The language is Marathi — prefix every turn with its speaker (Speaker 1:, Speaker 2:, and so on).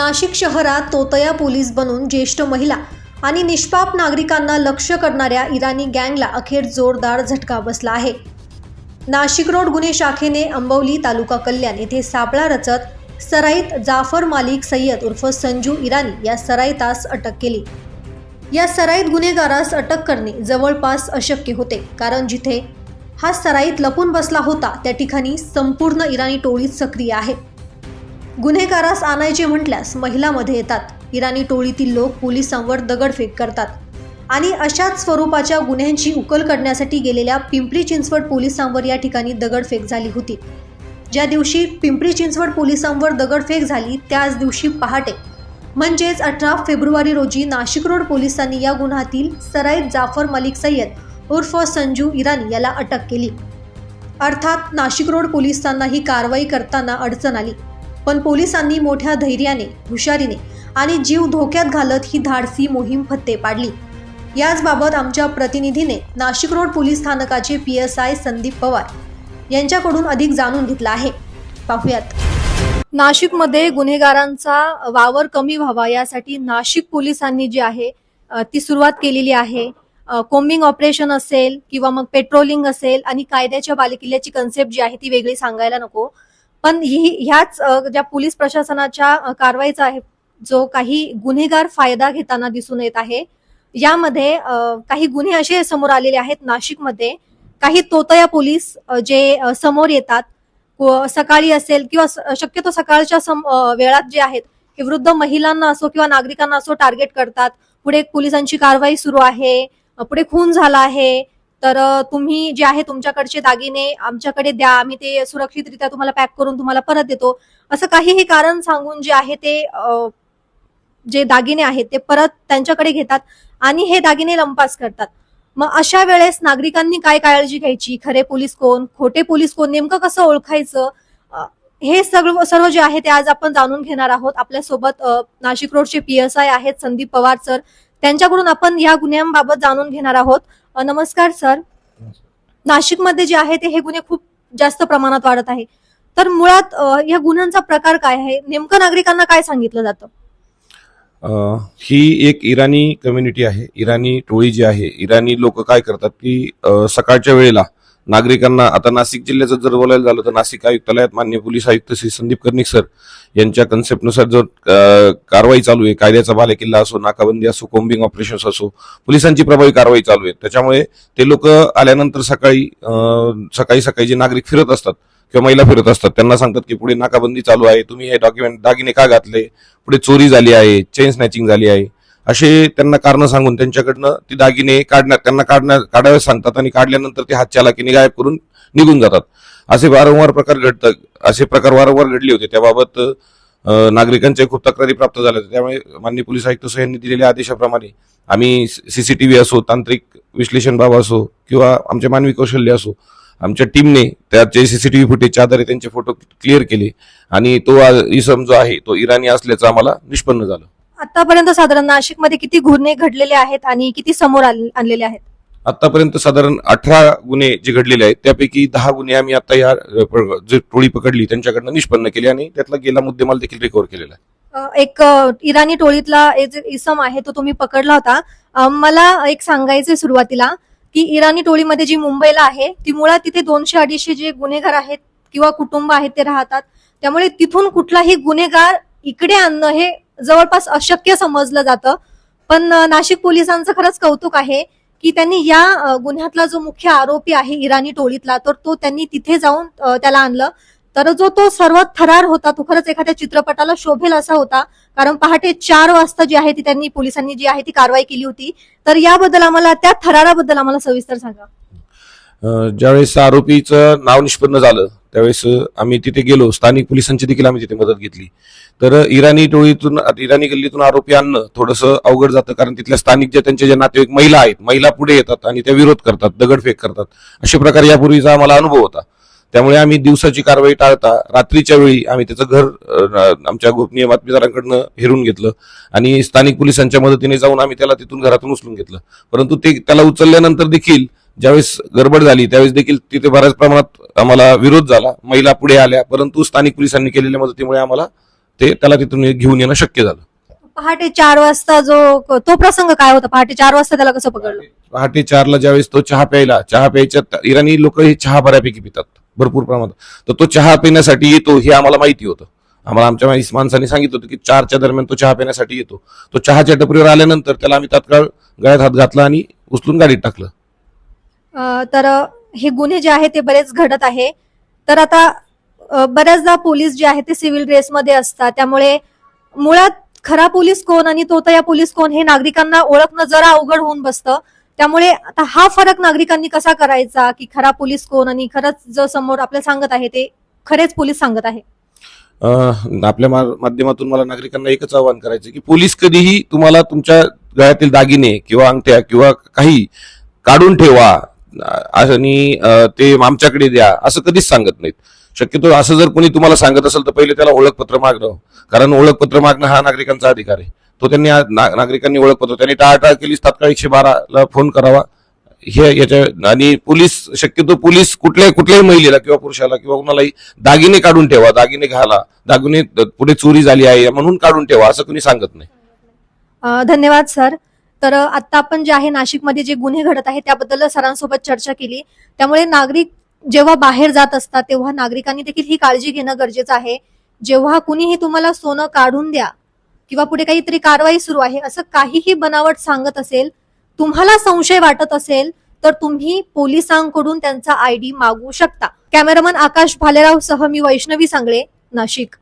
Speaker 1: नाशिक शहरात तोतया पोलीस बनून ज्येष्ठ महिला आणि निष्पाप नागरिकांना लक्ष्य करणाऱ्या इराणी गँगला अखेर जोरदार झटका बसला आहे। नाशिक रोड गुन्हे शाखेने अंबवली तालुका कल्याण येथे सापळा रचत सराईत जाफर मालिक सय्यद उर्फ संजू इराणी या सराईतास अटक केली। या सराईत गुन्हेगारास अटक करणे जवळपास अशक्य होते, कारण जिथे हा सराईत लपून बसला होता त्या ठिकाणी संपूर्ण इराणी टोळी सक्रिय आहे। गुन्हेगारास आणायचे म्हटल्यास महिलांमध्ये येतात। इराणी टोळीतील लोक पोलिसांवर दगडफेक करतात आणि अशाच स्वरूपाच्या गुन्ह्यांची उकल करण्यासाठी गेलेल्या पिंपरी चिंचवड पोलिसांवर या ठिकाणी दगडफेक झाली होती। ज्या दिवशी पिंपरी चिंचवड पोलिसांवर दगडफेक झाली त्याच दिवशी पहाटे म्हणजेच 18 फेब्रुवारी रोजी नाशिक रोड पोलिसांनी या गुन्ह्यातील सराईत जाफर मालिक सय्यद उर्फ संजू इराणी याला अटक केली। अर्थात नाशिक रोड पोलिसांना ही कारवाई करताना अडचण आली, पण पोलिसांनी मोठ्या धैर्याने, हुशारीने आणि जीव धोक्यात घालत ही धाडसी मोहीम फत्ते पाडली। याचबाबत आमच्या प्रतिनिधीने नाशिक रोड पोलीस स्थानकाचे PSI संदीप पवार यांच्याकडून अधिक जाणून घेतला आहे। पाहूयात। नाशिकमध्ये गुन्हेगारांचा वावर कमी व्हावा यासाठी नाशिक पोलिसांनी जी आहे ती सुरुवात केलेली आहे। कोम्बिंग ऑपरेशन असेल किंवा मग पेट्रोलिंग असेल आणि कायद्याच्या बालेकिल्ल्याची कन्सेप्ट जी आहे ती वेगळी सांगायला नको, पण ह्याच ज्या पोलीस प्रशासनाच्या कारवाईचा आहे जो काही गुन्हेगार फायदा घेताना दिसून येत आहे। यामध्ये काही गुन्हे असे समोर आलेले आहेत नाशिकमध्ये। काही तोतया पोलीस जे समोर येतात, सकाळी असेल किंवा शक्यतो सकाळच्या वेळात जे आहेत हे वृद्ध महिलांना असो किंवा नागरिकांना असो टार्गेट करतात। पुढे पोलिसांची कारवाई सुरू आहे, पुढे खून झाला आहे, तर तुम्ही जे आहे तुमच्याकडचे दागिने आमच्याकडे द्या, आम्ही ते सुरक्षितरित्या तुम्हाला पॅक करून तुम्हाला परत देतो, असं काहीही कारण सांगून जे आहे ते जे दागिने आहेत ते परत त्यांच्याकडे घेतात आणि हे दागिने लंपास करतात। मग अशा वेळेस नागरिकांनी काय काळजी घ्यायची, खरे पोलीस कोण, खोटे पोलीस कोण, नेमकं कसं ओळखायचं, हे सर्व जे आहे ते आज आपण जाणून घेणार आहोत। आपल्यासोबत नाशिक रोडचे PSI आहेत संदीप पवार सर, त्यांच्याकडून आपण या गुन्ह्यांबाबत जाणून घेणार आहोत। नमस्कार सर। नाशिकमध्ये जे आहे ते हे गुन्हे खूप जास्त प्रमाणात वाढत आहे, तर मुळात या गुन्ह्यांचा प्रकार काय आहे, नेमकं नागरिकांना काय सांगितलं जातं?
Speaker 2: ही एक इराणी कम्युनिटी आहे। इराणी टोळी जी आहे, इराणी लोक काय करतात की सकाळच्या वेळेला नागरिकांना, आता नाशिक जिल्ह्याचं जर बोलायला झालं तर नाशिक आयुक्तालयात माननीय पोलीस आयुक्त श्री संदीप कर्णिक सर यांच्या कन्सेप्टनुसार जो कारवाई चालू आहे, कायद्याचा बालेकिल्ला असो, नाकाबंदी असो, कोम्बिंग ऑपरेशन्स असो, पोलिसांची प्रभावी कारवाई चालू आहे। त्याच्यामुळे ते लोक आल्यानंतर सकाळी जे नागरिक फिरत असतात किंवा महिला फिरत असतात त्यांना सांगतात की पुढे नाकाबंदी चालू आहे, तुम्ही हे दागिने का घातले, पुढे चोरी झाली आहे, चेन स्नॅचिंग झाली आहे, असे त्यांना कारण सांगून त्यांच्याकडनं ती दागिने काढावे सांगतात आणि काढल्यानंतर ते हातचालाकीने गायब करून निघून जातात। असे प्रकार वारंवार घडले होते। त्याबाबत नागरिकांच्या खूप तक्रारी प्राप्त झाल्या होत्या। त्यामुळे माननीय पोलीस आयुक्त यांनी दिलेल्या आदेशाप्रमाणे आम्ही CCTV असो, तांत्रिक विश्लेषण बाब असो किंवा आमचे मानवी कौशल्य असो, आमच्या टीमने त्याचे CCTV फुटेजच्या आधारे त्यांचे फोटो क्लिअर केले आणि तो इसम जो आहे तो इराणी असल्याचं आम्हाला निष्पन्न झालं।
Speaker 1: आतापर्यंत साधारण नाशिकमध्ये किती गुन्हे घडलेले आहेत आणि किती समोर आणलेले आहेत?
Speaker 2: आतापर्यंत साधारण 18 गुन्हे जे घडलेले आहेत त्यापैकी 10 गुन्हे आम्ही आता या जे टोळी पकडली त्यांच्याकडनं निष्पन्न केले आणि त्यातला गेला मुद्देमाल देखील रिकव्हर केलेला आहे।
Speaker 1: एक इराणी टोळीतला इसम आहे तो तुम्ही पकडला होता। मला एक सांगायचंय सुरुवातीला की इराणी टोळीमध्ये जी मुंबईला आहे ती मुळात तिथे 200-250 जे गुन्हेगार आहेत किंवा कुटुंब आहेत ते राहतात, त्यामुळे तिथून कुठलाही गुन्हेगार इकडे आणणं हे जवळपास अशक्य समजलं जातं। पण नाशिक पोलिसांचं खरंच कौतुक आहे की त्यांनी या गुन्ह्यातला जो मुख्य आरोपी आहे इराणी टोळीतला, तर तो त्यांनी तिथे जाऊन त्याला आणलं। तर तो सर्वात थरार होता, तो खरंच एखाद्या चित्रपटाला शोभेल असा होता, कारण पहाटे 4 वाजता जी आहे ती त्यांनी पोलिसांनी जी आहे ती कारवाई केली होती। तर याबद्दल आम्हाला, त्या थराराबद्दल आम्हाला सविस्तर सांगा।
Speaker 2: ज्यावेळेस आरोपीचं नाव निष्पन्न झालं त्यावेळेस आम्ही तिथे गेलो, स्थानिक पोलिसांची देखील आम्ही तिथे मदत घेतली। तर इराणी गल्लीतून आरोपी आणणं थोडंसं अवघड जातं, कारण तिथल्या स्थानिक त्यांचे जे नातेवाईक महिला आहेत, महिला पुढे येतात आणि त्या विरोध करतात, दगडफेक करतात, अशा प्रकारे यापूर्वीचा आम्हाला अनुभव होता। त्यामुळे आम्ही दिवसाची कारवाई टाळता रात्रीच्या वेळी आम्ही त्याचं घर आमच्या गोपनीय बातमीदारांकडनं हेरून घेतलं आणि स्थानिक पोलिसांच्या मदतीने जाऊन आम्ही त्याला तिथून घरातून उचलून घेतलं। परंतु त्याला उचलल्यानंतर देखील ज्यावेळेस गडबड झाली त्यावेळेस देखील तिथे बऱ्याच प्रमाणात आम्हाला विरोध झाला, महिला पुढे आल्या, परंतु स्थानिक पोलिसांनी केलेल्या मदतीमुळे आम्हाला त्याला तिथून घेऊन येणं शक्य झालं.
Speaker 1: पहाटे 4 वाजता तो प्रसंग काय होता? पहाटे 4 वाजता त्याला कसं पकडलं?
Speaker 2: पहाटे 4ला ज्यावेळेस तो चहा प्यायच्या इराणी लोक हे चहा बऱ्यापैकी पितात भरपूर प्रमाणात, तर तो चहा पिण्यासाठी येतो हे आम्हाला माहिती होतं. आम्हाला आमच्या माणसांनी सांगितलं होतं की 4च्या दरम्यान तो चहा पिण्यासाठी येतो. तो चहाच्या टपरीवर आल्यानंतर त्याला आम्ही तात्काळ गळ्यात हात घातला आणि उचलून गाडीत टाकलं.
Speaker 1: तर हे गुन्हे जे आहे ते बरेच घडत आहे. तर आता बऱ्याचदा पोलीस जे आहे ते सिव्हिल ड्रेसमध्ये असतात, त्यामुळे मुळात खरा पोलीस कोण आणि तोतया पोलीस कोण हे नागरिकांना ओळखणं जरा अवघड होऊन बसतं. त्यामुळे आता हा फरक नागरिकांनी कसा करायचा की खरा पोलीस कोण आणि खरंच जो समोर आपल्याला सांगत आहे ते खरेच पोलीस सांगत आहे?
Speaker 2: आपल्या माध्यमातून मला नागरिकांना एकच आवाहन करायचं की पोलीस कधीही तुम्हाला तुमच्या गळ्यातील दागिने किंवा अंगठ्या किंवा काही काढून ठेवा आणि ते आमच्याकडे द्या असं कधीच सांगत नाहीत. शक्यतो असं जर कोणी तुम्हाला सांगत असेल तर पहिले त्याला ओळखपत्र मागणं, कारण ओळखपत्र मागणं हा नागरिकांचा अधिकार आहे. तो त्यांनी नागरिकांनी ओळखपत्र त्यांनी टाळाटाळ केलीच तात्काळ 112ला फोन करावा. हे याच्या आणि शक्यतो पोलीस कुठल्याही महिलेला किंवा पुरुषाला किंवा कुणालाही दागिने काढून ठेवा, दागिने घाला, दागिने पुढे चोरी झाली आहे म्हणून काढून ठेवा असं कोणी सांगत नाही.
Speaker 1: धन्यवाद सर. तर आता आपण जे आहे नाशिकमध्ये जे गुन्हे घडत आहे त्याबद्दल सरांसोबत चर्चा केली. त्यामुळे नागरिक जेव्हा बाहेर जात असतात तेव्हा नागरिकांनी देखील ही काळजी घेणं गरजेचं आहे. जेव्हा कुणीही तुम्हाला सोनं काढून द्या किंवा पुढे काहीतरी कारवाई सुरू आहे असं काहीही बनावट सांगत असेल, तुम्हाला संशय वाटत असेल तर तुम्ही पोलिसांकडून त्यांचा ID मागू शकता. कॅमेरामन आकाश भालेराव सह मी वैष्णवी सांगळे, नाशिक.